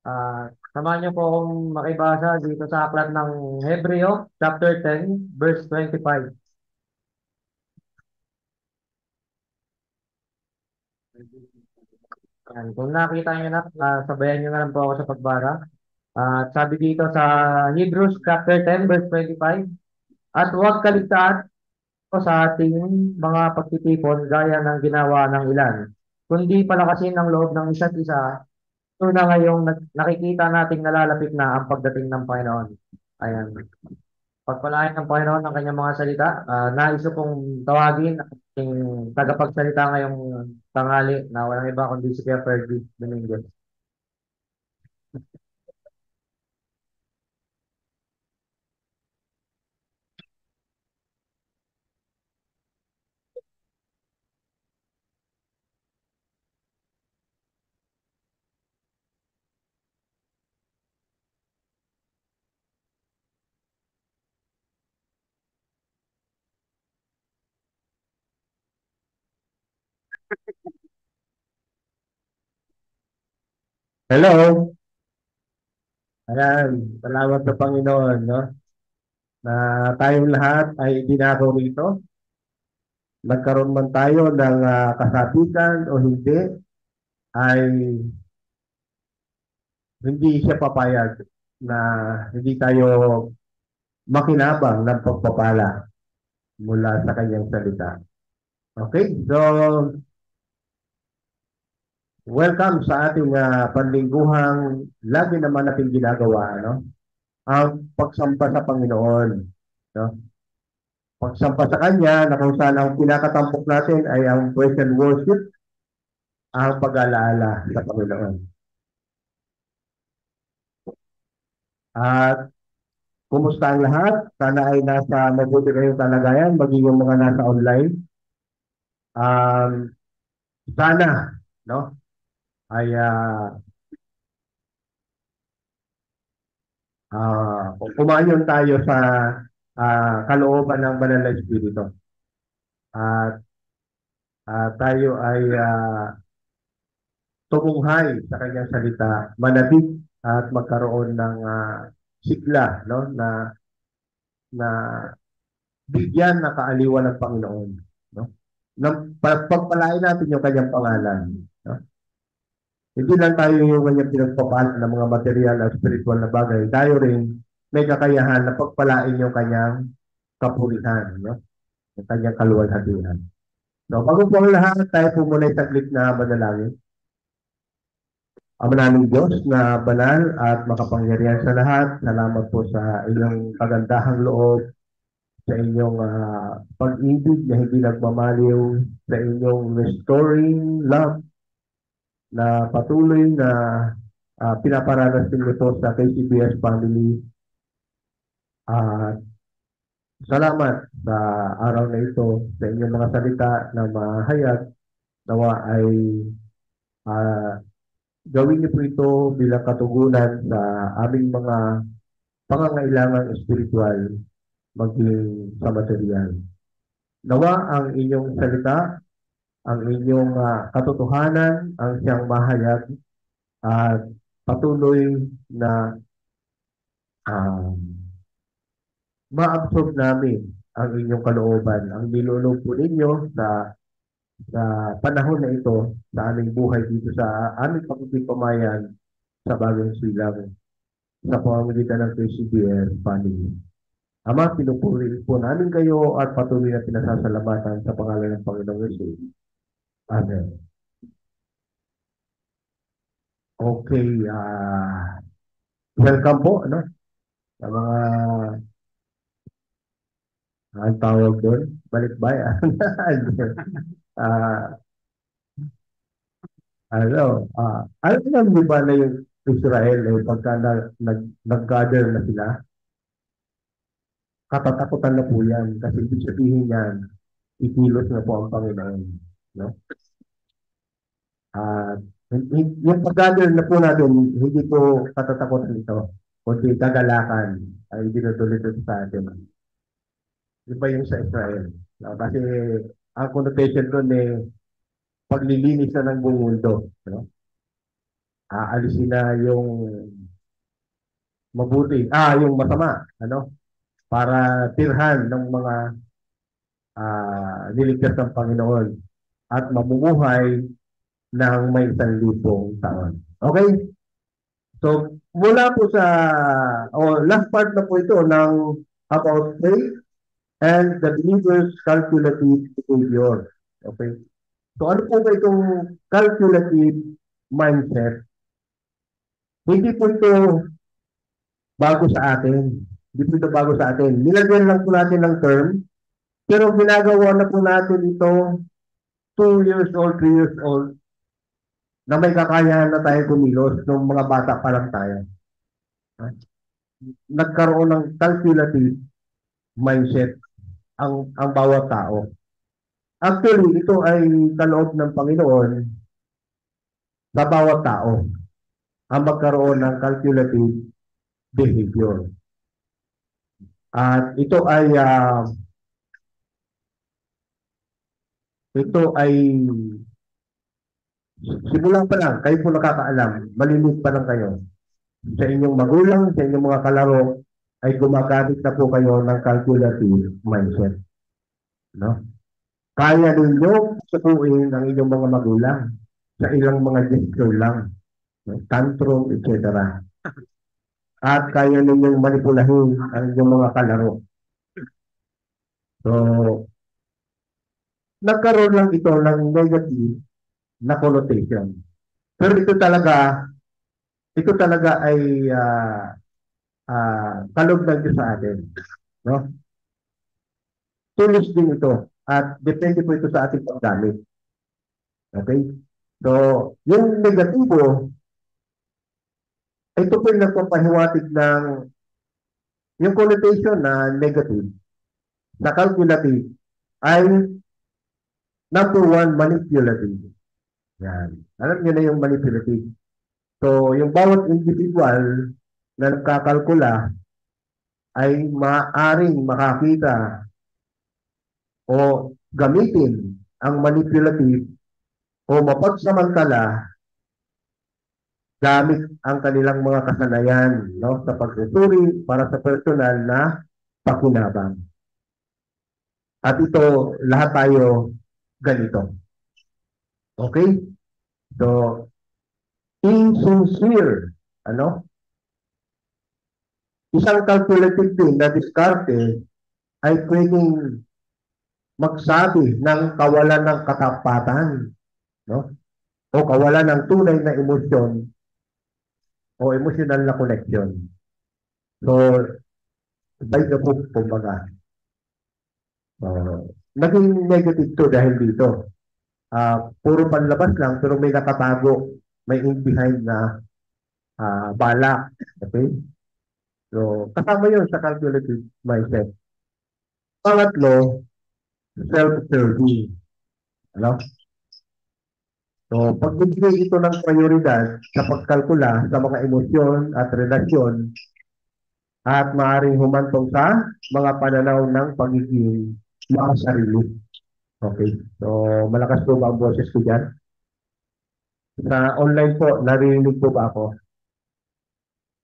Samahan niyo po akong makibasa dito sa aklat ng Hebreo, chapter 10, verse 25. Yan. Kung nakita niyo na, sabayan niyo na lang po ako sa pagbara. Sabi dito sa Hebrews chapter 10, verse 25, at huwag kaligtaan o sa ating mga pagtitipon gaya ng ginawa ng ilan, kundi palakasin ang loob ng isa't isa. Ito na ngayong nakikita nating nalalapit na ang pagdating ng Panginoon. Ayan. Pagpalain ng Panginoon ang kanyang mga salita. Nais ko pong tawagin ang ating tagapagsalita ngayong tanghali na walang iba kundi si Kuya Ferdy Dominguez. Hello! Ayan, salamat sa Panginoon, no? Na tayong lahat ay dinako rito. Nagkaroon man tayo ng kasabikan o hindi, ay hindi siya papayag na hindi tayo makinabang ng pagpapala mula sa kanyang salita. Okay, so welcome sa ating panlingguhang lagi naman natin ginagawa, no? Ang pagsampa sa Panginoon, no? Pagsampa sa Kanya na kung saan ang pinakatampok natin ay ang praise and worship, ang pag-alaala sa Panginoon. At kumusta ang lahat? Sana ay nasa mabuti kayong kalagayan, maging yung mga nasa online. Um, Sana, no? Ay kumayon tayo sa kalooban ng Banal na Espiritu. At tayo ay tumunghay sa kanyang salita, manabik at magkaroon ng sigla, no, na bigyan na kaaliwan ng Panginoon, no? Pagpalain natin yung kanyang pangalan, no? Hindi lang tayo yung kanyang pinagpapalan ng mga material at spiritual na bagay, tayo rin may kakayahan na pagpalain yung kanyang kapurihan, no? Yung kanyang kaluwalhatian. So, bago po ang lahat, tayo po muna sa saglit na manalangin. Ama naming Diyos na banal at makapangyarihan sa lahat, salamat po sa inyong kagandahang loob, sa inyong pag-ibig na hindi nagmamaliw, sa inyong restoring love na patuloy na pinaparanas ninyo to sa KCBS family. At salamat sa araw na ito, sa inyong mga salita na mahayag, nawa ay uh, gawin niyo po ito bilang katugunan sa aming mga pangangailangan espiritual maging sa material. Nawa ang inyong salita, ang inyong katotohanan, ang siyang mahayag at patuloy na um, ma-absorb namin ang inyong kalooban, ang nilulog po ninyo sa panahon na ito sa aming buhay dito sa aming pagpipamayan sa bagong silang sa pamamagitan ng KCBL family. Ama, pinupuri po namin kayo at patuloy na pinasasalamatan sa pangalan ng Panginoong Yesus. Amen. Okay, welcome po, ano, sa mga, ang tawag doon, balikbayan. Ah, alam naman di ba na yung Israel, pagka nag-gather na sila, katatakutan na po yan. Kasi ibig sabihin yan, ikilos na po ang Panginoon. No? At yung pag-gather na po natin, hindi po katatakutan ito, kundi kagalakan ay dinutulid sa atin. Iba yung sa Israel. No? Kasi ang connotation doon paglilinis na ng buong mundo. No? aalisin na yung mabuti, yung masama, ano, para tirhan ng mga niligtas ng Panginoon at mabubuhay ng may 1,000 taon. Okay? So, mula po sa, last part na po ito ng about faith and the believer's calculative behavior. Okay? So, ano po ba itong calculative mindset? Hindi po ito bago sa atin. Hindi po ito bago sa atin. Nilagyan lang po natin ng term, pero ginagawa na po natin ito 2 years old, 3 years old, na may kakayahan na tayo kumilos nung mga bata pa lang tayo. Nagkaroon ng calculative mindset ang bawat tao. Actually, ito ay kaloob ng Panginoon sa bawat tao ang magkaroon ng calculative behavior. At ito ay simula pa lang, kayo po nakakaalam, malilit pa lang kayo. Sa inyong magulang, sa inyong mga kalaro, ay gumagamit na po kayo ng calculative mindset. No? Kaya ninyo sukuin ang inyong mga magulang sa ilang mga gesture lang, no? Tantrum, etc. At kaya ninyong manipulahin ang inyong mga kalaro. So, nagkaroon lang ito ng negative na connotation. Pero ito talaga ay kalog ng Diyos sa atin. No? Tulis din ito at depende po ito sa ating paggamit. Okay? So, yung negatibo, ito po yung nagpapahiwatig ng yung connotation na negative, na calculative, ay number one, manipulative. Yan. Alam niyo na yung manipulative. So, yung bawat individual na nagkakalkula ay maaaring makakita o gamitin ang manipulative o mapagsamantala gamit ang kanilang mga kasanayan, no, sa pagsusuri para sa personal na pakinabang. At ito, lahat tayo ganito. Okay? So, insincere, ano? Isang calculative din na diskarte ay pwedeng magsabi ng kawalan ng katapatan, no? O kawalan ng tunay na emosyon o emotional na connection. So, by the book, kumbaga. Naging negative to dahil dito. Puro panlabas lang, pero may nakatago, may in behind na balak. Okay? So, kasama yun sa calculative mindset. Pangatlo, self-serving. Ano? So, pagbibigay ito ng prioridad sa pagkalkula sa mga emosyon at relasyon at maaaring humantong sa mga pananaw ng pagiging makasarili. Okay. So, malakas po ba ang boses ko dyan? Sa online po, narinig po ba ako?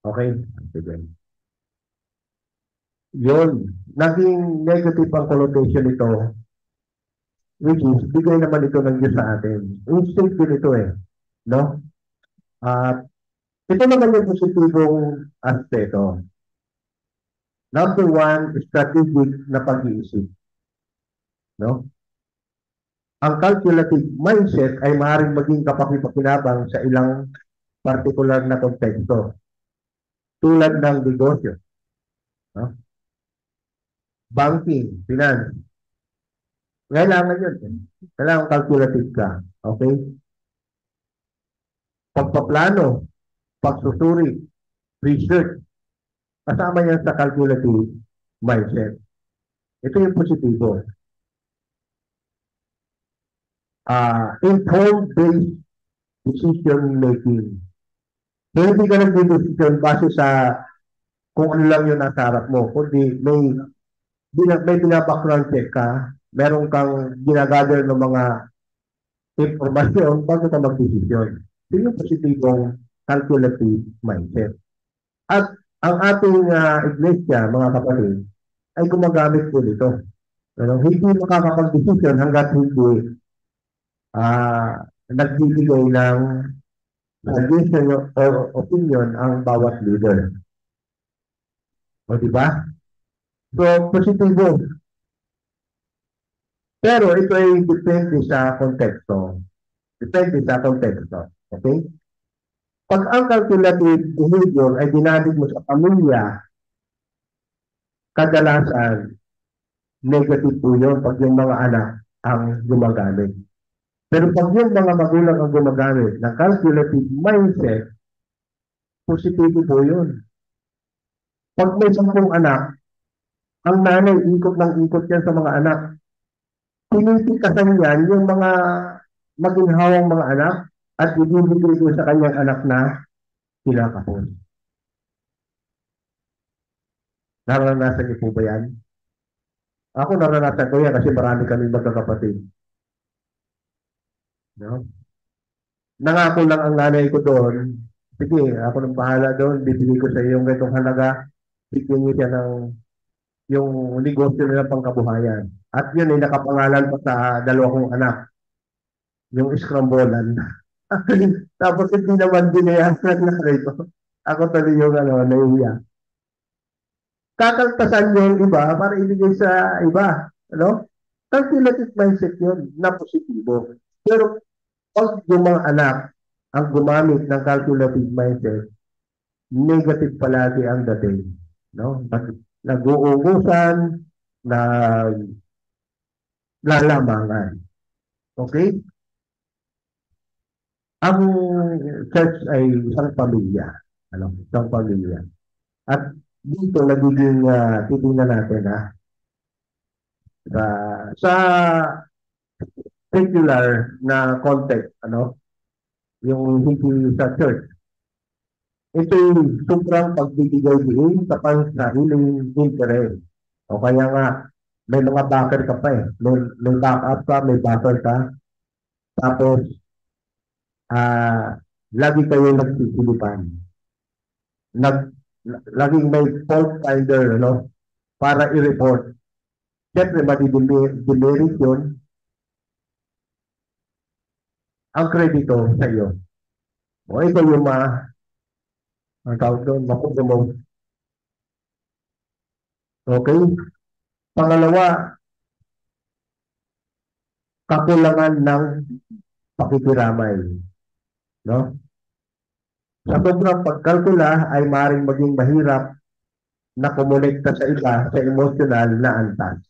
Okay. Sige. Yun. Naging negative ang connotation ito, which is, bigay naman ito ng Diyos sa atin. Instinct din ito eh. No? At ito naman yung positibong aspeto. Number one, strategic na pag-iisip. No? Ang calculative mindset ay maaaring maging kapakipakinabang sa ilang partikular na konteksto. Tulad ng negosyo. No? Banking, finance. Kailangan yun. Kailangan calculative ka. Okay? Pagpaplano, pagsusuri, research. Kasama yan sa calculative mindset. Ito yung positibo. Informed-based decision making. Hindi ka nag-decision base sa kung ano lang yung nasa harap mo, kundi may binabackground check ka, meron kang ginagather ng mga informasyon bago ka mag-decision. Ito yung positibong calculative mindset. At ang ating iglesia, mga kapatid, ay gumagamit po nito. Pero hindi makakapag-desisyon hanggat hindi nagbibigay ng suggestion or opinion ang bawat leader. O di ba? So, positibo. Pero ito ay depende sa konteksto. Depende sa konteksto. Okay? Pag ang calculative behavior ay ginamit mo sa pamilya, kadalasan negative po yun pag yung mga anak ang gumagamit. Pero pag yung mga magulang ang gumagamit ng calculative mindset, positibo po yun. Pag may 10 anak, ang nanay ikot ng ikot yan sa mga anak. Tinitikasan yan yung mga maginhawang mga anak at ibibigay ko sa kanyang anak na kinakapon. Naranasan niyo po ba yan? Ako naranasan ko yan kasi marami kaming magkakapatid. No? Nangako lang ang nanay ko doon, sige, ako nang bahala doon, bibigay ko sa iyo yung ganitong halaga, bigyan niyo siya ng yung negosyo nila pangkabuhayan. At yun ay nakapangalan pa sa 2 kong anak, yung scrambolan. Tapos hindi naman binayaran ng nanay ko. Ako tuloy yung nahihiya. Kakaltasan niyo yung iba para ibigay sa iba. Ano? Calculative mindset yun na positibo. Pero pag yung mga anak ang gumamit ng calculative mindset, negative palagi ang dating. No? Nag-uugusan, naglalamangan. Okay? Ang church ay isang pamilya. Ano? Isang pamilya. At dito nagiging titingnan natin sa secular na context, yung hindi sa church. Ito yung sobrang pagbibigay din sa pansariling interest. O kaya nga, may mga backer ka pa eh. May backup ka, may backer ka. Tapos, lagi kayo nagsisilipan. Laging may fault finder, para i-report. Siyempre, madidemerit yun ang kredito sa iyo. O ito yung ang tawag doon, mapupromote. Okay? Pangalawa, kakulangan ng pakikiramay. No? Sa sobrang pagkalkula ay maaaring maging mahirap na kumulekta sa iba sa emotional na antas.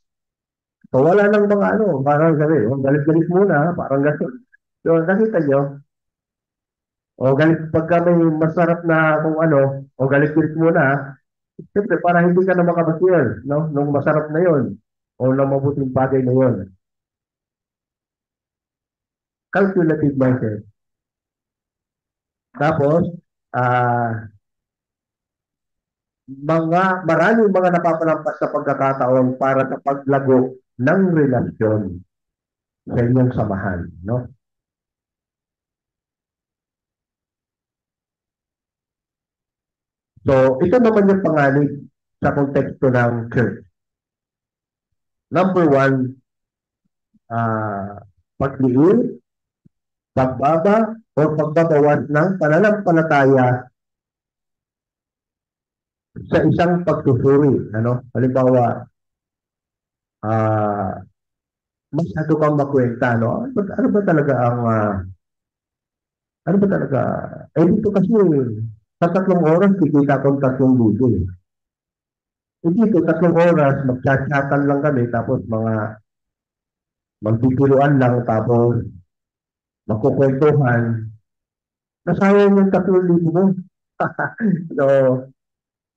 So wala nang mga parang sabi, galit-galit muna, parang gano'n. So nakita nyo, galit pagka may masarap na kung galit-galit muna, siyempre para hindi ka na makabasir, no? Nung masarap na yon o nung mabuting bagay na yon. Calculative mindset. Tapos, maraming mga napapalampas sa pagkakataon para sa paglago ng relasyon sa inyong samahan, no? So, ito naman yung panganib sa konteksto ng church. Number 1, pagliit, pagbaba, o pagbabawas ng pananampalataya sa isang pagsusuri. Halimbawa, masyado kang makwenta, no? Ano ba talaga dito kasi, sa 3 oras, kikita kong 3,000 eh. Dito, 3 oras, magchat-chatan lang kami, tapos magbibiruan lang, tapos magkukwentuhan. Nasayang yung 3,000 mo. So,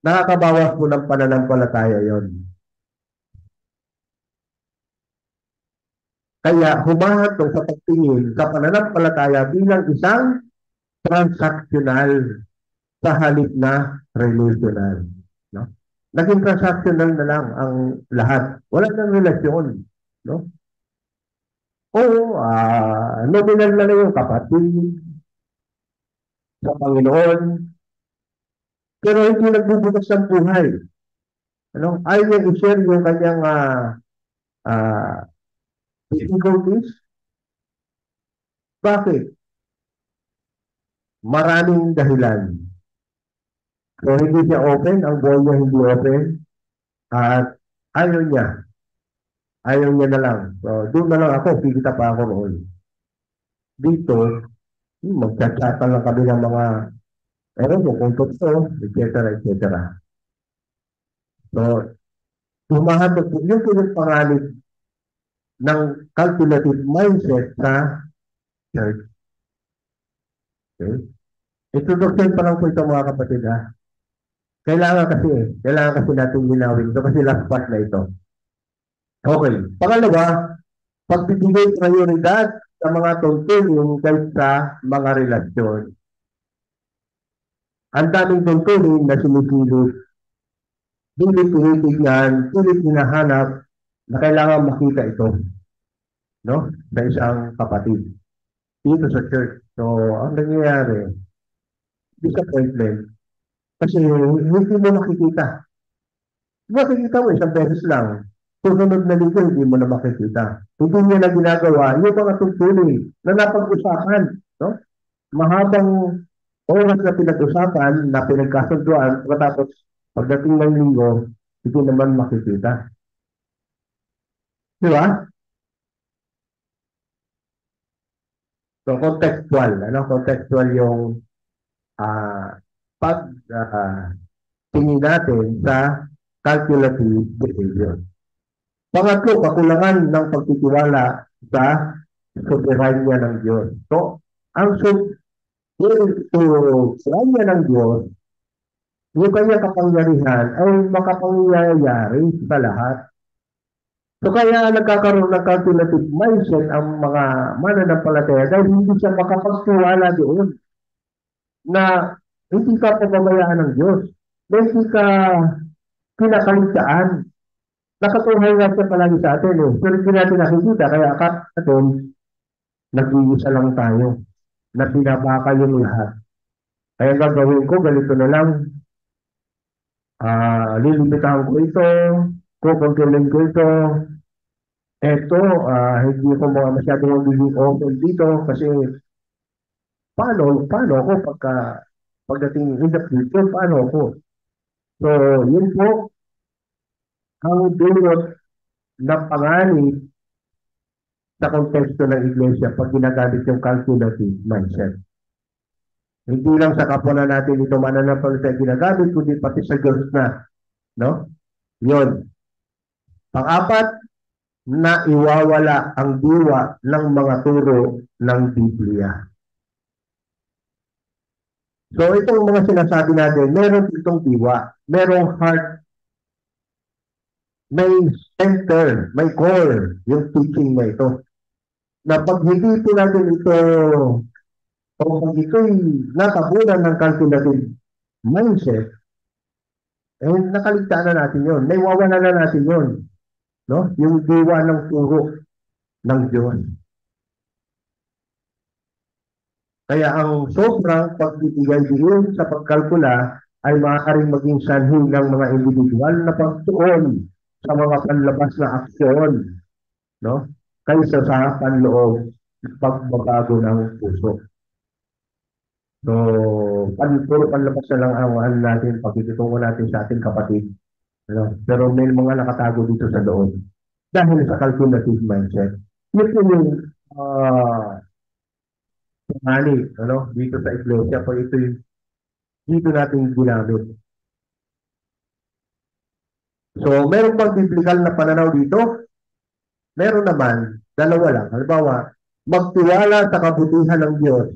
nakakabawas po ng pananampalataya yon. Kaya humahatong sa pagtingin sa pananampalataya bilang isang transactional sa halip na relational. No? Naging transactional na lang ang lahat. Wala nang relasyon. No? Oo, nominal na lang yung kapatid. sa Panginoon, pero hindi nagbubukas ng buhay. Ano? Ayaw niya i-share yung kanyang ah, difficulties. Bakit? Maraming dahilan. So, hindi siya open, ang buhay niya hindi open, at ayaw niya. Ayaw niya na lang. So, doon na lang ako, kikita pa ako roon. Dito, magchat-chatan lang kami ng mga, ewan mo kung totoo, etc. etc. So, humahatod po, yung pinagpangalit ng calculative mindset sa church. Okay? Introduction pa lang po ito mga kapatid ha. Kailangan kasi natin linawin ito kasi last part na ito. Okay. Pangalawa, pagbibigay prioridad sa mga tungkulin kaysa mga relasyon. Ang daming tungkulin na sinisilip, pilit tinitignan, pilit hinahanap na kailangan makita ito, no? Sa isang kapatid dito sa church. So, ang nangyayari, disappointment, kasi hindi mo makikita. Makikita mo isang beses lang. Susunod na linggo, hindi mo na makikita. Hindi niya na ginagawa yung mga tungkulin na napag-usapan, no? Mahabang oras na pinag-usapan, na pinagkasunduan, pagkatapos pagdating ng linggo, hindi naman makikita. Di ba? So, contextual. Ano? Contextual yung ah pag tingin natin sa calculative behavior. Pangatlo, kakulangan ng pagtitiwala sa soberanya ng Diyos. So, ang soberanya ng Diyos, yung kanyang kapangyarihan ay makapangyayari sa lahat. So kaya nagkakaroon ng calculative mindset ang mga mananampalataya dahil hindi siya makapagtiwala doon na hindi ka pababayaan ng Diyos. Dahil hindi ka kinakaligtaan. Nakatuhay nga siya palagi sa atin eh. Pero hindi natin nakikita kaya akat natin nag-iisa lang tayo na pinabaka yung lahat. Kaya gagawin ko, ganito na lang, lilimitahan ko ito, kukontrolin ko ito, eto, hindi ko mga masyadong magiging open dito kasi paano ako pagdating in the future, paano ako? So, yun po ang dulot ng panganib sa konteksto ng iglesia pag ginagamit yung calculative mindset. Hindi lang sa kapwa na natin ito mananampalataya ginagamit, kundi pati sa Diyos na. No? Yun. Pang-apat, na iwawala ang diwa ng mga turo ng Biblia. So itong mga sinasabi natin, meron itong diwa, merong heart, may center, may core, yung teaching na ito. Na pag hindi po natin ito, o pag ito'y natabunan ng calculative mindset, eh nakaligtaan na natin yun. Naiwawala na natin yun. No? Yung diwa ng turo ng Diyos. Kaya ang sobrang pagbibigay din sa pagkalkula ay maaaring maging sanhi ng mga individual na pagtuon sa mga panlabas na aksyon, no? Kaysa sa panloob pagbabago ng puso. So, puro panlabas na lang ang ano natin, pagtutungo natin sa ating kapatid. No? Pero may mga nakatago dito sa loob dahil sa calculative mindset. Yun yung ano, dito sa iglesia, pag ito yung dito natin ginamit. So, meron bang biblical na pananaw dito? Meron naman, dalawa lang. Halimbawa, magtiwala sa kabutihan ng Diyos.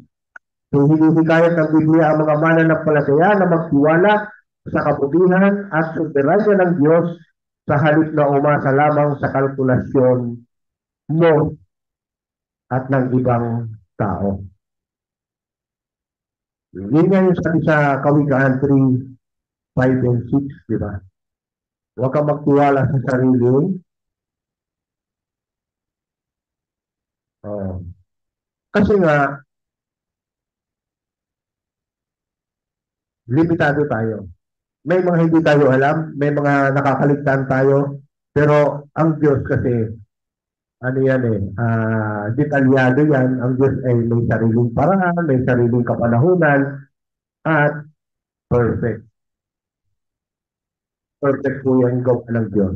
So, hinihikayat ng Biblia ang mga mananampalataya na magtiwala sa kabutihan at soberanya ng Diyos sa halip na umasa lamang sa kalkulasyon mo at ng ibang tao. Yun nga yung sabi sa Kawikaan 3, 5 and 6, di ba? Huwag kang magtiwala sa sarili. Kasi nga, limitado tayo. May mga hindi tayo alam, may mga nakakaligtaan tayo, pero ang Diyos kasi, ano yan eh, detalyado yan. Ang Diyos ay may sariling paraan, may sariling kapanahunan, at perfect. Perfect po yung gawa ng Diyos.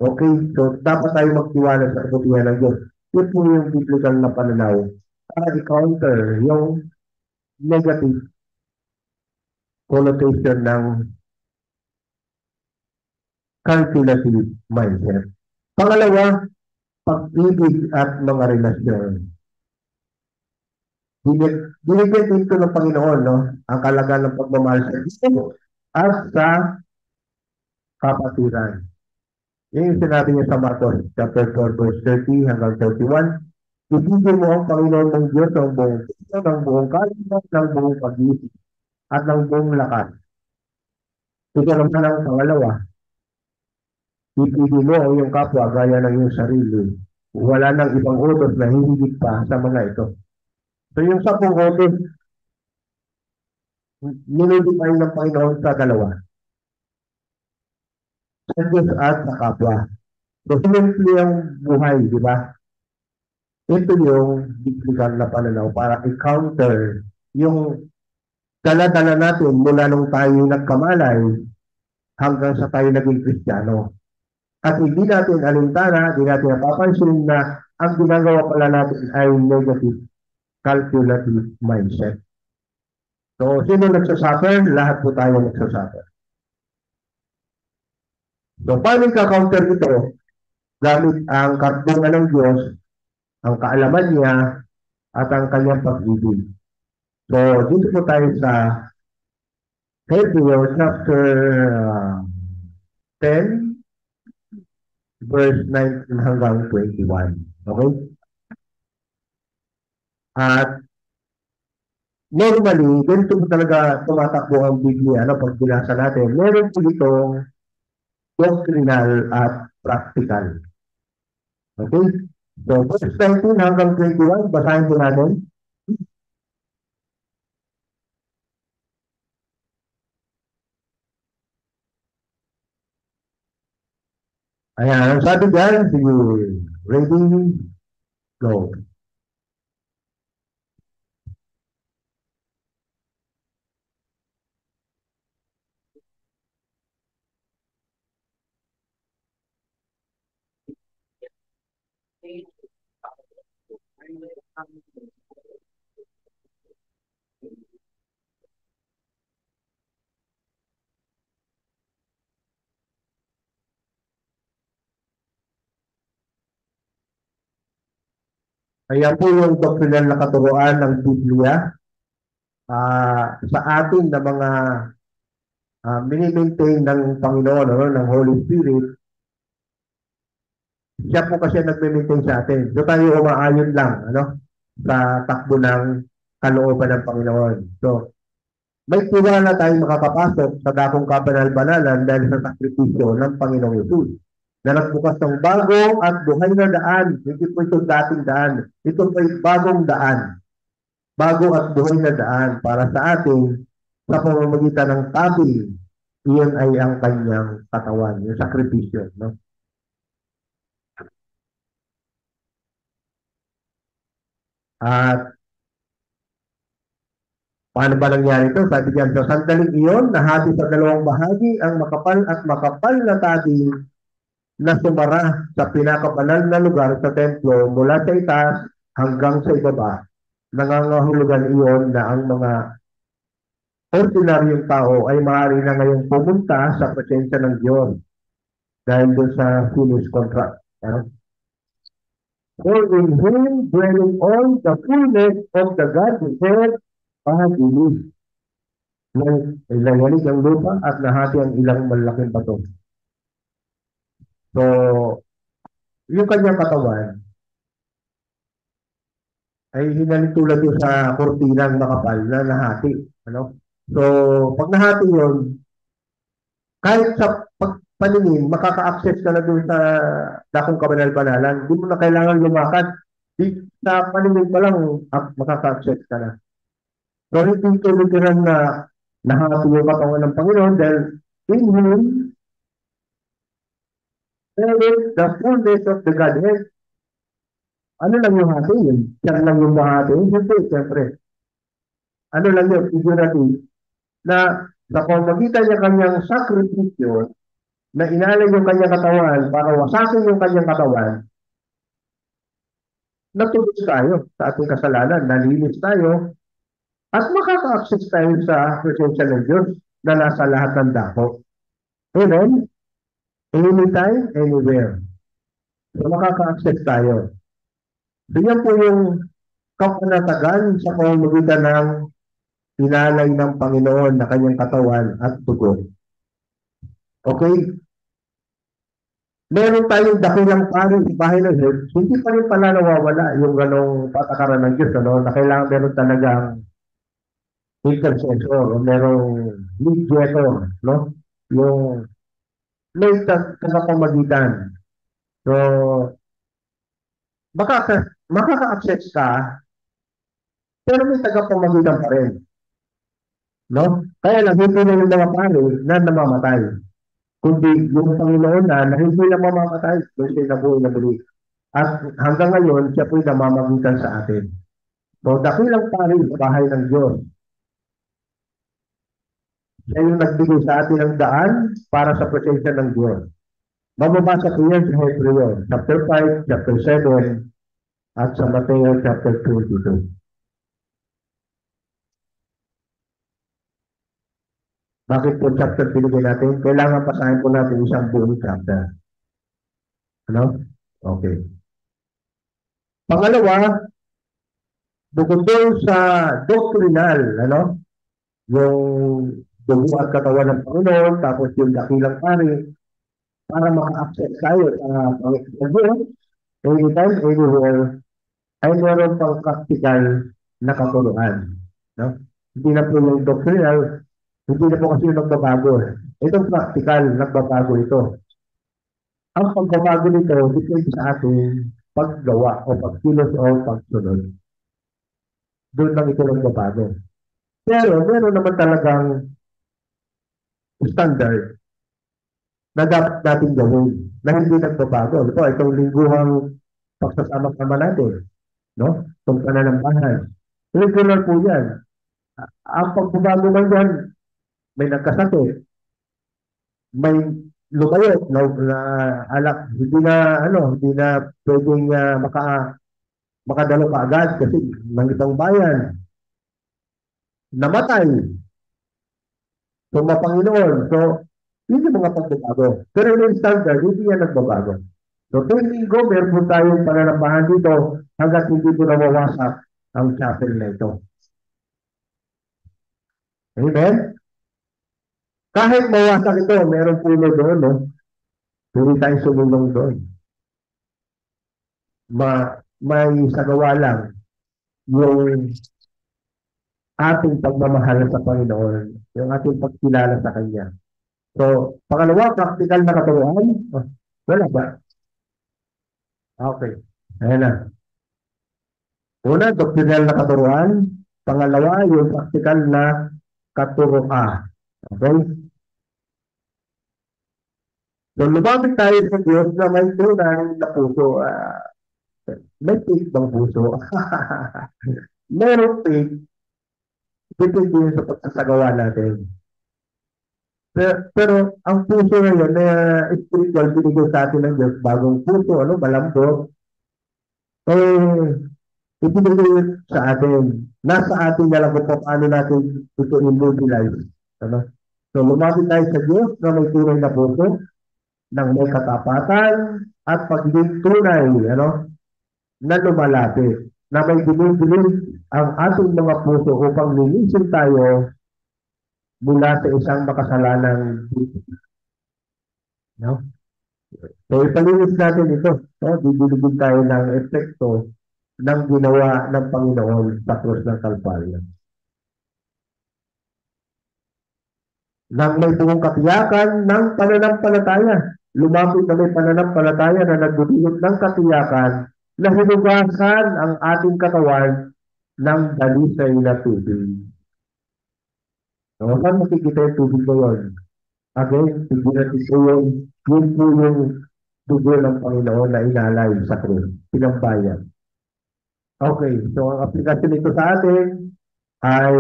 Okay, so dapat tayo magtiwala sa kabutihan ng Diyos. Yun po yung biblical na pananaw para i-counter yung negative connotation ng calculative mindset. Pangalawa, pag-ibig at mga relasyon. Binigyan dito ng Panginoon, no, ang kalagaan ng pagmamahal sa Kristo at sa kapatiran. Yan yung sinabi niya sa Marcos chapter 4, verse 30 hanggang 31. Ibigin mo ang Panginoon mong Diyos ng buong puso, ng buong kaluluwa, ng buong pag-ibig, at ng buong lakas. Ito naman ang pangalawa. Ibigin mo ang iyong kapwa gaya ng iyong sarili. Wala nang ibang utos na hihigit pa sa mga ito. So yung 10 utos, ninudifine ng Panginoon sa dalawa. Sa Diyos at sa kapwa. So simple yung buhay, di ba? Ito yung biblical na pananaw para i-counter yung dala-dala natin mula nung tayo nagkamalay hanggang sa tayo naging Kristiyano. At hindi natin alintana, hindi natin napapansin na ang ginagawa pala natin ay negative calculative mindset. So, sino nagsasuffer? Lahat po tayo nagsasuffer. So, paano ka-counter ito? Gamit ang kartungan ng Diyos, ang kaalaman niya, at ang kanyang pag-ibig. So, dito po tayo sa Hebrews chapter 10, verse 19 hanggang 21. Okay? At normally, ganito po talaga tumatakbo ang Biblia, ano, pag binasa natin. Meron po itong doctrinal at practical. Okay? So, verse 19 hanggang 21, basahin po natin. Ayan, ang sabi dyan, sige, ready, go. Ayan po yung doctrinal na katuruan ng Biblia sa atin na mga mini-maintain ng Panginoon, ano, ng Holy Spirit. Siya po kasi nagme-maintain sa atin. So tayo umaayon lang, ano, sa takbo ng kalooban ng Panginoon. So, may tiwala tayong makakapasok sa dakong kabanal-banalan dahil sa sakripisyo ng Panginoong Yesus. Na nagbukas ng bago at buhay na daan. Hindi po itong dating daan. Ito po ay bagong daan. Bago at buhay na daan para sa atin sa pamamagitan ng tabi. Iyon ay ang kanyang katawan, yung sakripisyo. No? At paano ba nangyari ito? Sabi diyan, sa sandaling iyon, nahati sa dalawang bahagi ang makapal at makapal na tabi na sumara sa pinakabanal na lugar sa templo mula sa itaas hanggang sa ibaba. Nangangahulugan iyon na ang mga ordinaryong tao ay maaari na ngayong pumunta sa presensya ng Diyos dahil doon sa finished contract. For in Him dwelling all the fullness of the Godhead bodily. Nalayanig ang lupa at nahati ang ilang malaking bato. So, yung kanyang katawan ay hinalitulad doon sa kurtinang makapal na nahati. Ano? So, pag nahati yun, kahit sa pagpaningin, makaka-access ka na doon sa dakong kabanal-banalan. Hindi mo na kailangan lumakad. Sa paningin pa lang, makaka-access ka na. So, hindi ito literal na Nahati yung katawan ng Panginoon dahil in Him, there is the fullness of the Godhead. Ano lang yung hati yun? Siya lang yung mahati? Hindi, siyempre. Ano lang yun? Figurative. Na sa pamagitan niya kanyang sakripisyo, na inalay yung kanyang katawan para wasakin yung kanyang katawan, natubos tayo sa ating kasalanan, nalinis tayo, at makaka-access tayo sa presensya ng Diyos na nasa lahat ng dako. Amen? Anytime, anywhere. So makaka-access tayo. So yan po yung kapanatagan sa pamamagitan ng pinalay ng Panginoon na kanyang katawan at dugo. Okay? Meron tayong dakilang pari sa bahay ng Diyos, hindi pa rin pala nawawala yung ganong patakaran ng Diyos, ano, na kailangan meron talagang intercessor o merong mediator, no? Yung may tagapamagitan. So, makaka-access ka, pero may tagapamagitan pa rin. No? Kaya lang, hindi na yung mga pari na namamatay. Kundi yung Panginoon na hindi na mamamatay, kung siya nabuhay na muli. At hanggang ngayon, siya po'y namamagitan sa atin. So, dakilang pari sa bahay ng Diyos. Siya yung nagbigay sa atin ng daan para sa presensya ng Diyos. Mababasa ko yan sa Hebreo, chapter 5, chapter 7, at sa Mateo, chapter 22. Bakit po chapter pinigay natin? Kailangan pasahin po natin isang buong chapter. Ano? Okay. Pangalawa, bukod doon sa doctrinal, ano? Yung dugo at katawan ng Panginoon, tapos yung dakilang pari, para maka-access tayo sa Panginoon, anytime, anywhere, ay meron pang practical na katuruan. No? Hindi na po yung doctrinal, hindi na po kasi yung nagbabago. Itong practical, nagbabago ito. Ang pagbabago nito, depende sa ating paggawa o pagkilos o pagsunod. Doon lang ito nagbabago. Pero meron naman talagang standard na dapat natin gawin na hindi nagbabago. Ito, itong lingguhang pagsasama-sama natin. No? Itong pananambahan. Regular po yan. Ang pagbabago man yan, may nagkasakit, may lumayo na alak, hindi na pwedeng makadalo ka agad kasi ng itong bayan. Namatay. So, mapanginoon. So, yun yung mga pagbabago. Pero yung standard, hindi yan nagbabago. So, tuwing linggo, meron po tayong pananambahan dito hanggat hindi po nawawasak ang chapel na ito. Amen? Kahit mawasak ito, meron puno doon, no? Hindi tayo sumulong doon. May sagawa lang yung ating pagmamahal sa Panginoon, yung ating pagkilala sa Kanya. So, pangalawa, practical na katuruan. Oh, wala ba? Okay. Ayan na. Una, doctrinal na katuruan. Pangalawa, yung practical na katuruan. Okay? So, lumapit tayo sa Diyos na may tunay na puso. May faith bang puso? Meron faith. Depende yun sa pagsasagawa natin. Pero ang puso na yun, na spiritual, binigay sa atin ng Diyos, bagong puso, malambot, ibinigay sa atin. Nasa atin na lang kung paano natin ito immobilize. So, lumapit tayo sa Diyos na may tunay na puso, ng may katapatan, at pagiging tunay, na lumalapit, na may dilim-dilim ang ating mga puso upang linisin tayo mula sa isang makasalanang buhay. No? So, ipalinis natin ito. Bibiligin tayo ng epekto ng ginawa ng Panginoon sa krus ng Kalbaryo. Nang may buong katiyakan ng pananampalataya. Lumapit na may pananampalataya na nagdudulot ng katiyakan na hinugasan ang ating katawan ng dalisay na tubig. So, saan makikita yung tubig na yun? Again, yun, yun po yung dugo ng Panginoon na inalay sa krus, pinambayan. Okay, so ang aplikasyon nito sa atin ay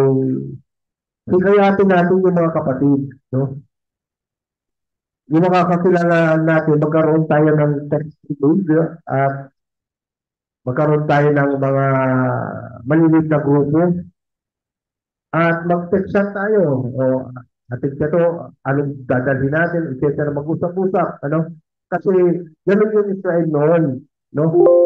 hikayatin natin yung mga kapatid, no? Yung mga kakilala natin, magkaroon tayo ng text message at magkaroon tayo ng mga maliliit na grupo at mag-text tayo. O, atin ka to, anong dadalhin natin, etc. Mag-usap-usap, ano? Kasi ganun yung Israel noon, no?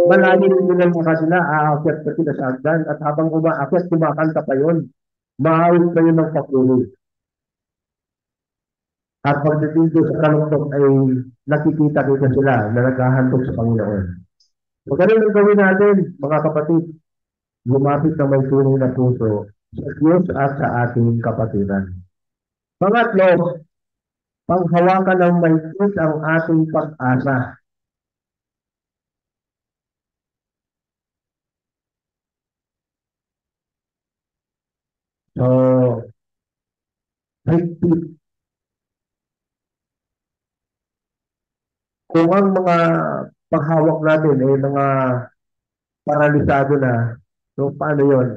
Malayo rin nila mga sila, aakyat pa sila sa hagdan at habang umaakyat, kumakanta pa yun. Maawit pa yun ng papuri. At pagdating doon sa kalungkot ay nakikita kita sila na naghahandog sa Panginoon. So, ganun ang gawin natin, mga kapatid. Lumapit na may tunay na puso sa Diyos at sa ating kapatiran. Pangatlo, panghawakan ng mahigpit ang ating pag-asa. So, mahigpit. Kung ang mga paghawak natin ay mga paralisado na, so paano yon?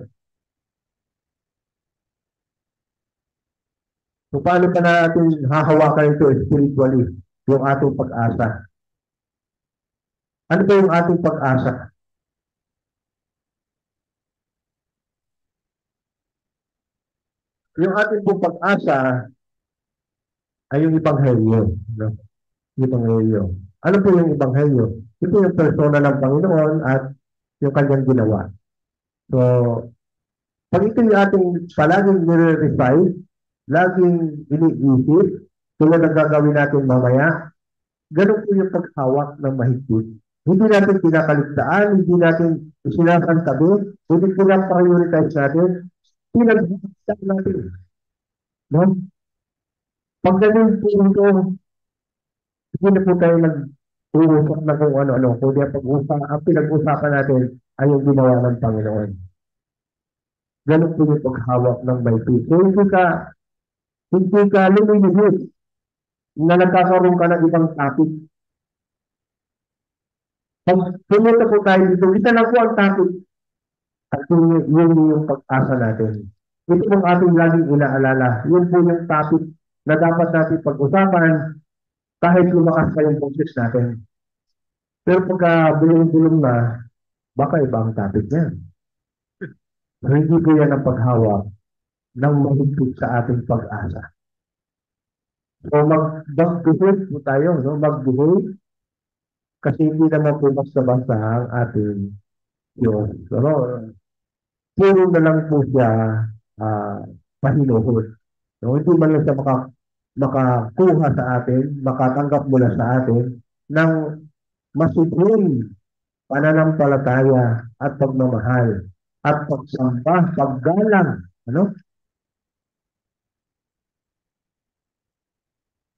So paano pa natin hahawakan ito spiritually, yung ating pag-asa? Ano ba yung ating pag-asa? Yung ating pong pag-asa ay yung Ebanghelyo. No? Ebanghelyo. Ano po yung Ebanghelyo? Ito yung persona ng Panginoon at yung kanyang ginawa. So, pag ito yung ating palaging nire-refine, laging iniisip, tulad ng gagawin natin mamaya, ganun po yung paghawak ng mahigpit. Hindi natin pinakaligtaan, hindi natin sinasantabi, hindi pinaprioritize natin, pinag-iisip natin. No? Pag ganun po ito, hindi na po tayo nag-uusap na kung ano-ano, kundi ang pinag-usapan natin ay yung ginawa ng Panginoon. Ganun po yung paghawak ng mahigpit. So, hindi ka lumilihit na nagkakaroon ka ng ibang topic. Pag pumunta po tayo dito, isa lang po ang topic at yun yung pag-asa natin. Ito pong ating laging inaalala. Yun po yung topic na dapat natin pag-usapan kahit lumakas pa yung boses natin. Pero pagka bulong-bulong na, baka iba ang topic niya. Hindi po yan ang paghawak ng mahigpit sa ating pag-asa. So mag-behave po tayo, no? Mag-behave kasi hindi naman po basta-basta ang ating Diyos. Pero puro na lang po siya pahinuhod. No? Hindi man lang siya makakuha sa atin, makatanggap mula sa atin ng masuburing pananampalataya at pagmamahal at pagsamba, paggalang, ano?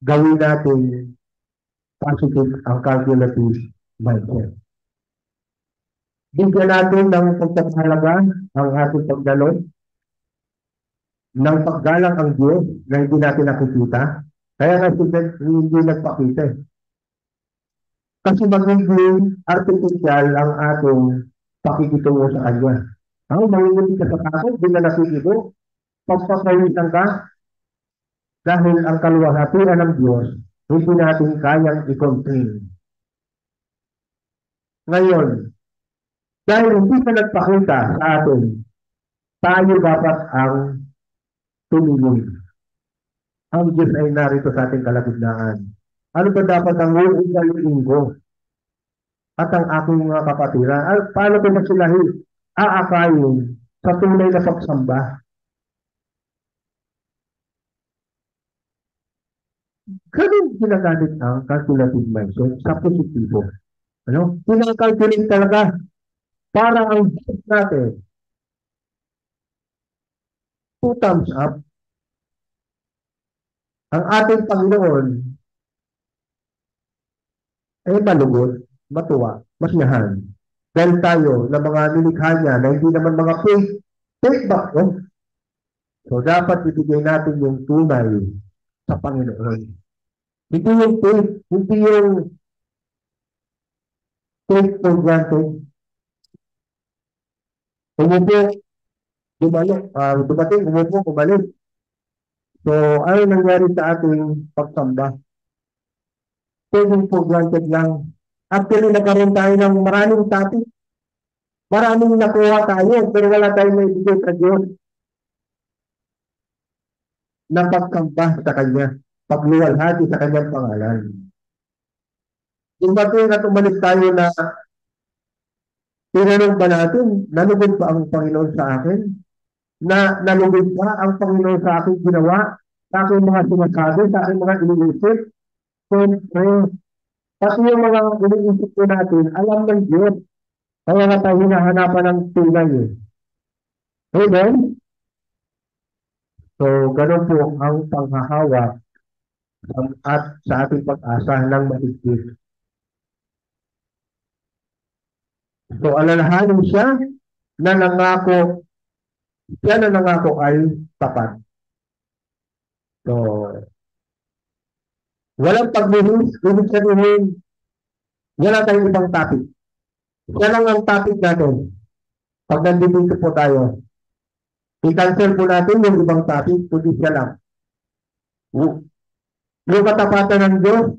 Gawin natin positive ang calculative mindset. Bigyan natin ng pagpapahalaga ang ating pagdalo ng paggalang ang Diyos na hindi natin nakikita. Kaya nga hindi nagpakita. Kasi magiging artificial ang ating pakikitungo sa Kanya. Ang manginginig ka sa takot, di na nakikito, pagpapawisan ka, dahil ang kaluwalhatian ng Diyos, hindi natin kayang i-contain. Ngayon, dahil hindi ka nagpakita sa atin, tayo dapat ang tumingin. Ang Diyos ay narito sa ating kalagitnaan. Ano ba dapat ang uugaluin ko at ang aking mga kapatiran? Paano ko na sila aakayin sa tunay na pagsamba? Ganun ginagamit ang calculative mindset sa positibo. Ano? Pinakalculate talaga para ang Diyos natin 2 thumbs up. Ang ating Panginoon ay malugod, matuwa, masiyahan. Dahil tayo na mga nilikha niya na hindi naman mga fake back, no? So, dapat ibigay natin yung tunay sa Panginoon. Hindi yung faith, hindi yung faith for granted. Umupo, dumating, umupo, kumalik. So, ano nangyari sa ating pagsamba? Taking for granted lang. Actually, nagkaroon tayo ng maraming topic. Maraming nakuha tayo, pero wala tayong maibigay sa Diyos na pagsamba sa Kanya, pagluwalhati sa Kanyang pangalan. Dumating at umalik tayo na tinanong ba natin, nalugod ba ang Panginoon sa akin? Nalugod ba ang Panginoon sa aking ginawa? Sa aking mga sinasabi, sa aking mga iniisip? Siyempre, pati yung mga iniisip ko natin, alam ng Diyos. Kaya nga tayo hinahanapan ng tunay eh. Amen? So, ganun po ang panghahawak at sa ating pag-asa ng mahigpit. So, alalahanin siya na nangako ay tapat. So, walang paglihis, ibig sabihin, wala tayong ibang topic. Siya lang ang topic natin. Pag nandito po tayo, i-cancel po natin yung ibang topic, kundi siya lang. Yung katapatan ng Diyos,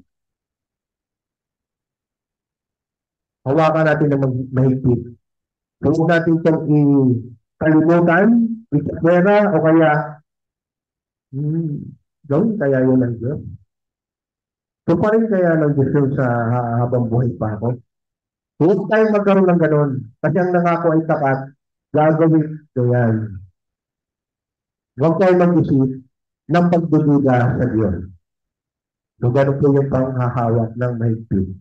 hawakan natin ng mahigpit. Huwag natin itong kalimutan, isapwera, o kaya, gawin kaya yun ng Diyos. So, pa rin kaya ng Diyos yun sa habang buhay pa ako. Huwag tayong magkaroon ng ganon. Kasi ang nangako ay tapat, gagawin ko yan. Huwag tayong mag-isip ng pagdududa sa Diyos. So, gano'n po yung panghahawak ng mahigpit.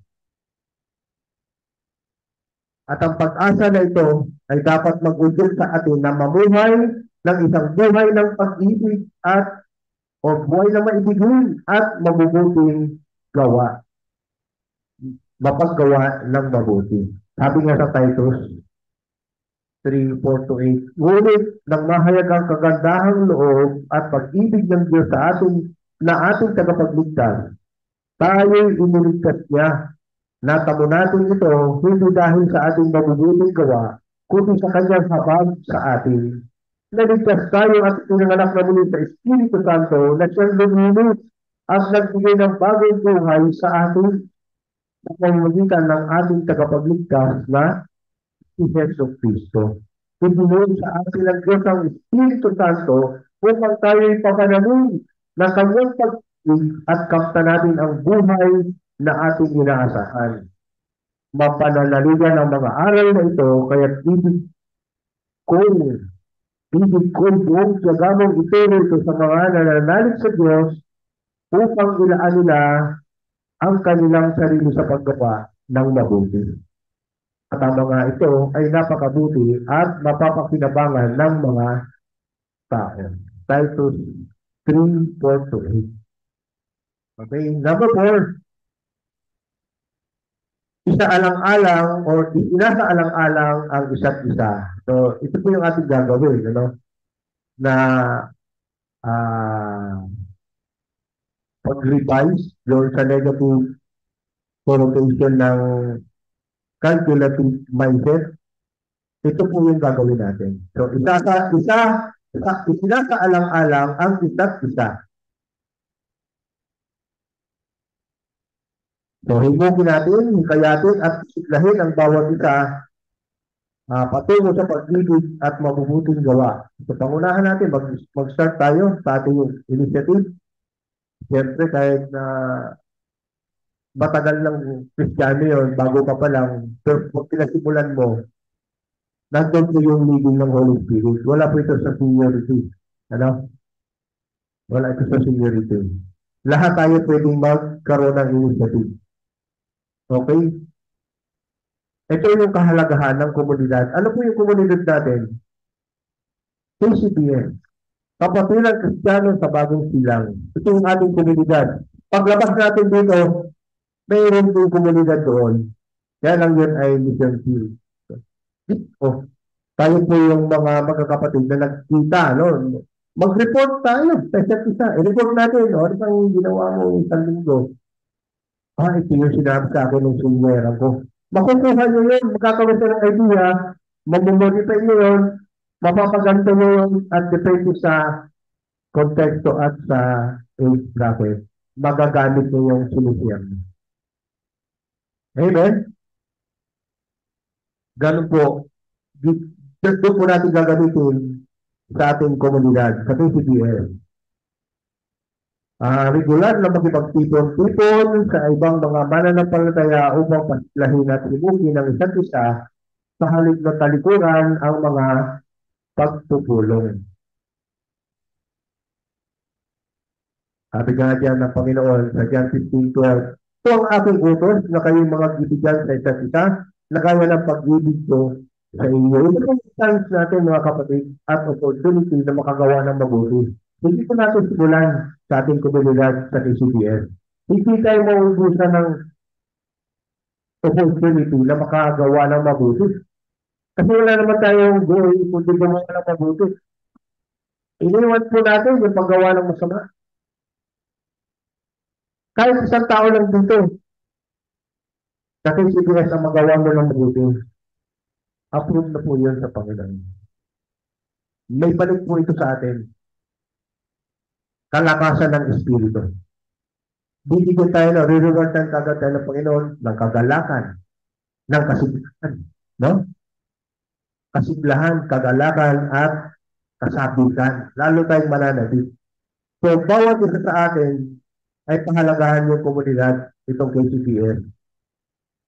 At ang pag-asa na ito ay dapat mag-udyok sa atin na mamuhay ng isang buhay ng pag-ibig at o buhay na maibigin at mabubuting gawa. Mapaggawa ng mabuti. Sabi nga sa Titus 3:4-8, ngunit nang mahayag ang kagandahang loob at pag-ibig ng Diyos sa ating ating tagapagligtas, tayo'y iniligtas niya. Natamo natin ito hindi dahil sa ating mabubuting gawa, kundi sa kanyang habag sa atin. Naligtas tayo at pinanganak na muli sa Espiritu Santo na siyang luminis at nagbigay ng bagong buhay sa atin sa pamamagitan ng ating tagapagligtas na si Jesu Cristo. Ibinigay sa atin ng Diyos ang Espiritu Santo upang tayo'y papanamin ng kanyang pag-ibig at kamtan natin ang buhay na ating inaasahan. Mapananaligan ang mga aral na ito, kaya't ibig ko buong tiyagamong ituro ito sa mga nananalig sa Diyos upang ilaan nila ang kanilang sarili sa paggawa ng mabuti. At ang mga ito ay napakabuti at mapapakinabangan ng mga tao. Titus 3:4-8. Okay, number 4. Isaalang-alang o inasaalang-alang ang isa't isa. So, ito po yung ating gagawin, na pag-revise doon sa negative connotation ng calculative mindset. Ito po yung gagawin natin. So, isinasaalang-alang ang isa't isa. So, higugin natin, hikayatin at siklahin ang bawat isa patungo sa pag-ibig at mabubuting gawa. So, pangunahan natin, mag-start tayo sa ating initiative. Siyempre, kahit na matagal ng Kristiyano yun, bago ka pa lang, pero pag pinasimulan mo, nandun po yung leading ng Holy Spirit. Wala po ito sa seniority. Wala ito sa seniority. Lahat tayo pwedeng magkaroon ng initiative. Okay? Ito yung kahalagahan ng komunidad. Ano po yung komunidad natin? KCBS. Kapatiran Kristiyano sa Bagong Silang. Ito yung ating komunidad. Paglabas natin dito, mayroon din komunidad doon. Kaya lang yun ay mission field. Tayo po yung mga magkakapatid na nagkita, Mag-report tayo, isa't isa. I-report natin, ano bang ginawa mo isang linggo? Ito yung sinabi sa akin ng senior ko. Makukuha nyo yun, magkakaroon ka ng idea, mamumodify nyo yun, mapapaganda nyo yun, at depende sa konteksto at sa age bracket, magagamit nyo yung solution. Amen? Ganun po. Doon po natin gagamitin sa ating komunidad, sa PCBL. Regular na makipagtipon-tipon sa ibang mga mananampalataya upang pasilahin at himukin ng isa't isa sa halip na talikuran ang mga pagpupulong. Sabi nga diyan ng Panginoon sa John 15:12, ito ang aking utos na kayong mga bibigyan sa isa't isa na kaya ng pag-ibig ko sa inyo. Ito ang chance natin mga kapatid at opportunity na makagawa ng mabuti. Hindi ko natin simulan sa ating komunidad sa KCBS. Hindi tayo mauubusan ng opportunity na makagawa ng mabuti. Kasi wala naman tayong goal kundi gumawa ng mabuti. Iniwan po natin yung paggawa ng masama. Kahit isang tao lang dito, sa KCBS ang magawa mo ng mabuti. Approve na po yun sa Panginoon. May balik po ito sa atin. Kalakasan ng Espiritu. Bibigyan tayo na re-rewardan kagad tayo ng Panginoon ng kagalakan, ng kasiglahan. No? Kasiglahan, kagalakan, at kasabitan. Lalo tayong mananabik. So, bawat isa sa atin ay pahalagahan yung komunidad itong KCPS.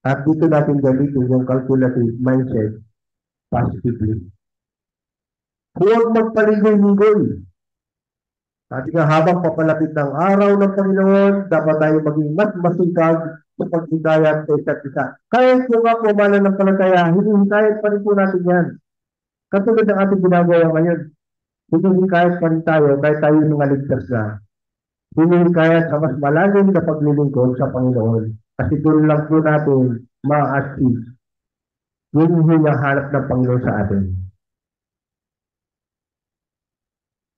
At dito natin gamitin yung calculative mindset positively. Huwag magpaligoy-ligoy. Sabi nga, habang papalapit ng araw ng Panginoon, dapat tayo maging mas masikag sa paghikayat sa isa't isa. Kahit po nga po mananampalataya, hinihikayat pa rin po natin yan. Katulad ng ating ginagawa ngayon, hinihikayat pa rin tayo kahit tayo mga ligtas na. Hinihikayat sa mas malalim na paglilingkod sa Panginoon. Kasi doon lang po natin ma-achieve yung hinahanap ng Panginoon sa atin.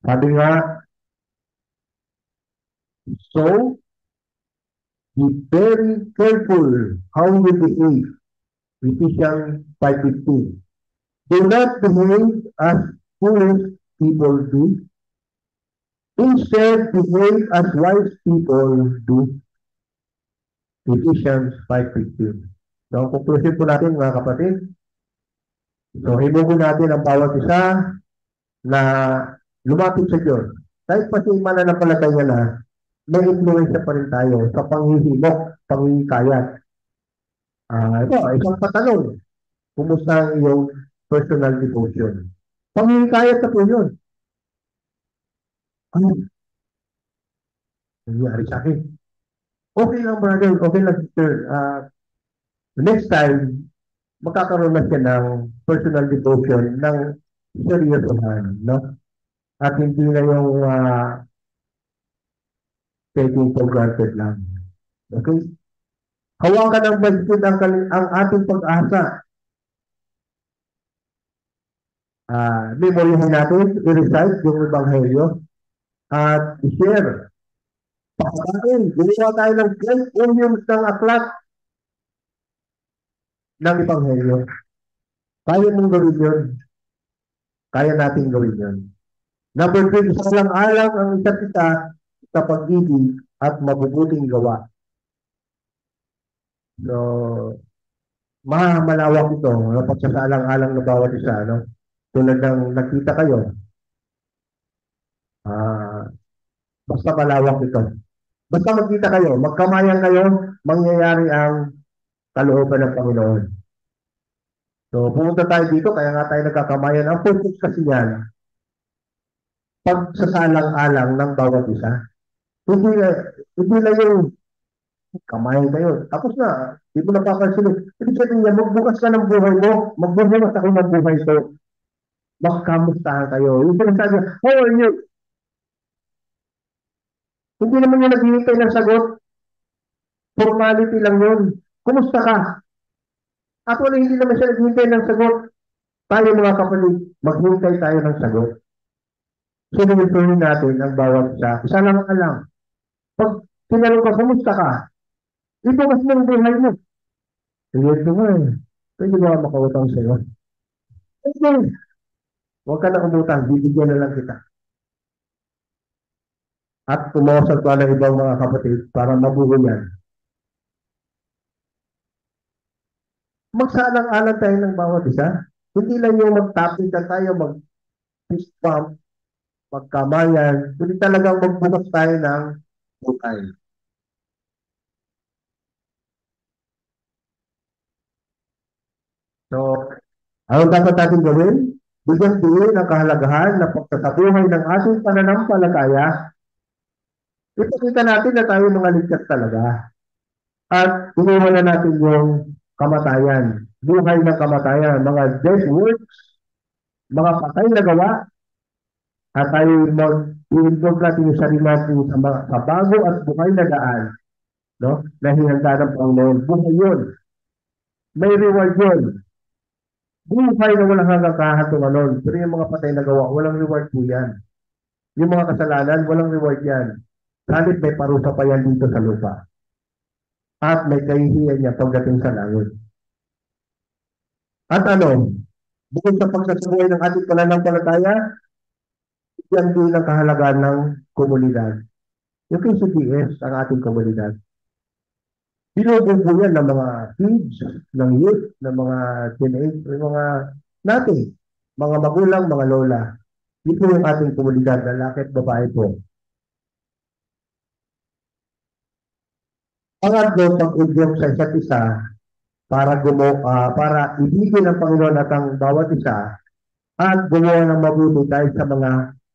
Sabi nga, so, be very careful how you behave. Ephesians 5:15. Do not behave as foolish people do. Instead, behave as wise people do. Ephesians 5:15. So, ang conclusion po natin mga kapatid. So, himugon natin ang bawat isa na lumapit sa Diyos. Kahit pa siya mananampalataya na, may influensya pa rin tayo sa panghihimok, panghihikayat. Ito, isang patanong. Kumusta ang iyong personal devotion? Panghihikayat na po yun. Ano? Nangyari sa akin. Okay lang brother, okay lang sister. Next time, magkakaroon na siya ng personal devotion ng seryosohan, no? At hindi na yung taking for granted lang. Okay? Hawakan ng bagsit ang ating pag-asa. Memoryahin natin, i-recite yung Ebanghelyo at i-share. Pagkain, gumawa tayo ng 12 volumes ng aklat ng Ebanghelyo. Kaya mong gawin yun. Kaya natin gawin yun. Number 3, isalang-alang ang isa't isa sa pag-ibig at mabubuting gawa. So, malawak ito. Pagsasalang-alang na bawat isa. No? Tulad ng nakita kayo, basta malawak ito. Basta magkita kayo, magkamayan kayo, mangyayari ang kalooban ng Panginoon. So, pumunta tayo dito, kaya nga tayo nagkakamayan. Ang purpose kasi yan, pagsasalang-alang ng bawat isa. Hindi na yung kamayan kayo. Tapos na, hindi mo napapansin. Ibig sabihin niya, magbukas ka ng buhay mo, magbubukas ako ng buhay ko. Magkamustahan kayo. Yung sinasabi, how are you? Hindi naman yung naghihintay ng sagot. Formality lang yun. Kumusta ka? Actually, hindi naman siya naghihintay ng sagot. Tayo mga kapatid, maghintay tayo ng sagot. Sinusunod natin ang bawat isa. Isa lang ang alam. Pag tinanong ka, kumusta ka? Ito kasi ng buhay mo. Sige, ito nga eh. Pwede ba ako makautang sa'yo? Okay. Huwag ka na umutang. Bibigyan na lang kita. At tumawasan ka ng ibang mga kapatid para mabuhay yan. Magsalang-alang tayo ng bawat isa. Hindi lang yung mag-tapping ka tayo, mag-fist bump, magkamayan. Hindi talagang magbukas tayo ng buhay. So, ano dapat natin gawin? Bigyan din ang kahalagahan na pagtatabuhay ng ating pananampalataya. Ipakita natin na tayo mga ligtas talaga. At inuwan na natin yung kamatayan. Buhay ng kamatayan. Mga dead works, mga patay na gawa. At tayo i-involve natin yung sarili natin sa bago at buhay na daan. No? Na hinanda ng Panginoon. Buhay yun. May reward yun. Buhay na walang hanggang kahatunganon. Pero yung mga patay na gawa, walang reward po yan. Yung mga kasalanan, walang reward yan. Halit may parusa pa yan dito sa lupa. At may kahihiyan niya pagdating sa langit. At ano, bukod sa pagsasabuhay ng ating pananampalataya, yan din ang kahalagaan ng komunidad. Yung KCPS, ang ating komunidad. Binubuo yan ng mga kids, ng youth, ng mga teenage, ng mga natin, mga magulang, mga lola. Ito yung ating komunidad, lalaki at babae po. Pangatlo, pag-udyok sa isa't isa para ibigin ng Panginoon at ang bawat isa at gumawa ng mabuti dahil sa mga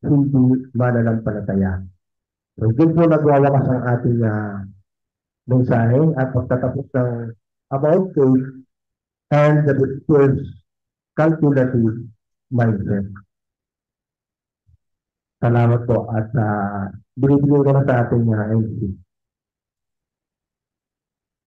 hindi mananampalataya. So, doon po nagwawakas ang ating mensahe at pagtatapos ng about faith and the first calculative mindset. Salamat po at binibigyan ko na sa ating MC.